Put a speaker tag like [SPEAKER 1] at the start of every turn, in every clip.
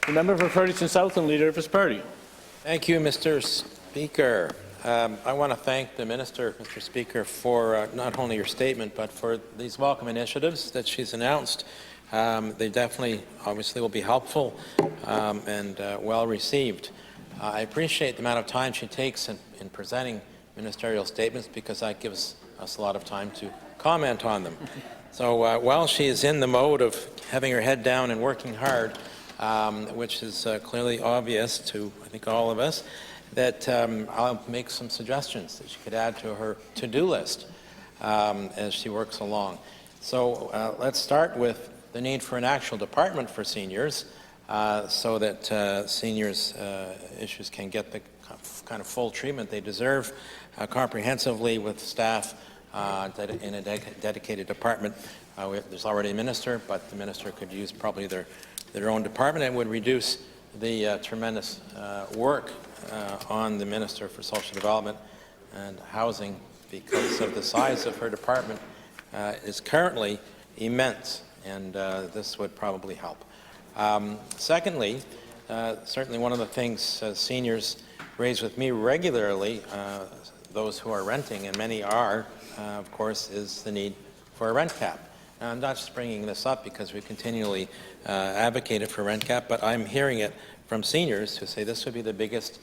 [SPEAKER 1] The member for Fredericton-South and leader of his party.
[SPEAKER 2] Thank you, Mr. Speaker. I want to thank the Minister, Mr. Speaker, for not only your statement, but for these welcome initiatives that she's announced. They definitely, obviously, will be helpful and well received. I appreciate the amount of time she takes in presenting ministerial statements, because that gives us a lot of time to comment on them. So while she is in the mode of having her head down and working hard, which is clearly obvious to, I think, all of us, that I'll make some suggestions that she could add to her to-do list as she works along. So let's start with the need for an actual department for seniors, so that seniors' issues can get the kind of full treatment they deserve, comprehensively, with staff in a dedicated department. There's already a minister, but the minister could use probably their own department, and would reduce the tremendous work on the Minister for Social Development and Housing, because of the size of her department is currently immense, and this would probably help. Secondly, certainly one of the things seniors raise with me regularly, those who are renting, and many are, of course, is the need for a rent cap. Now, I'm not just bringing this up because we continually advocated for rent cap, but I'm hearing it from seniors who say this would be the biggest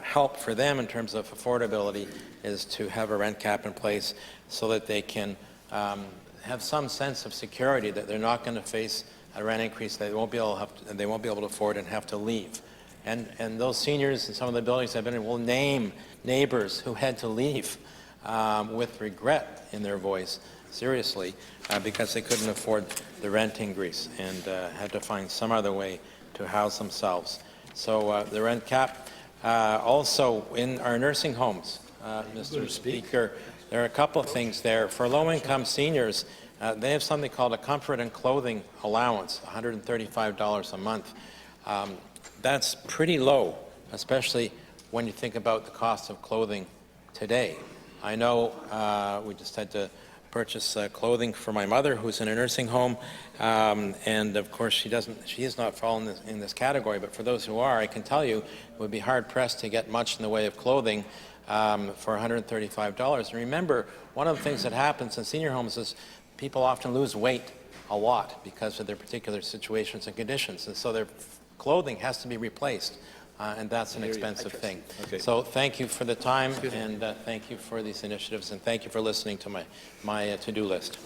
[SPEAKER 2] help for them in terms of affordability, is to have a rent cap in place so that they can have some sense of security that they're not going to face a rent increase they won't be able to afford and have to leave. And those seniors in some of the buildings I've been in will name neighbors who had to leave with regret in their voice, seriously, because they couldn't afford the rent increase and had to find some other way to house themselves. So the rent cap. Also, in our nursing homes, Mr. Speaker, there are a couple of things there. For low-income seniors, they have something called a comfort and clothing allowance, $135 a month. That's pretty low, especially when you think about the cost of clothing today. I know we just had to purchase clothing for my mother, who's in a nursing home, and of course she is not fallen in this category, but for those who are, I can tell you it would be hard pressed to get much in the way of clothing for $135. And remember, one of the things that happens in senior homes is people often lose weight a lot because of their particular situations and conditions, and so their clothing has to be replaced. And that's an expensive thing. Okay. So thank you for the time, and thank you for these initiatives, and thank you for listening to my to-do list.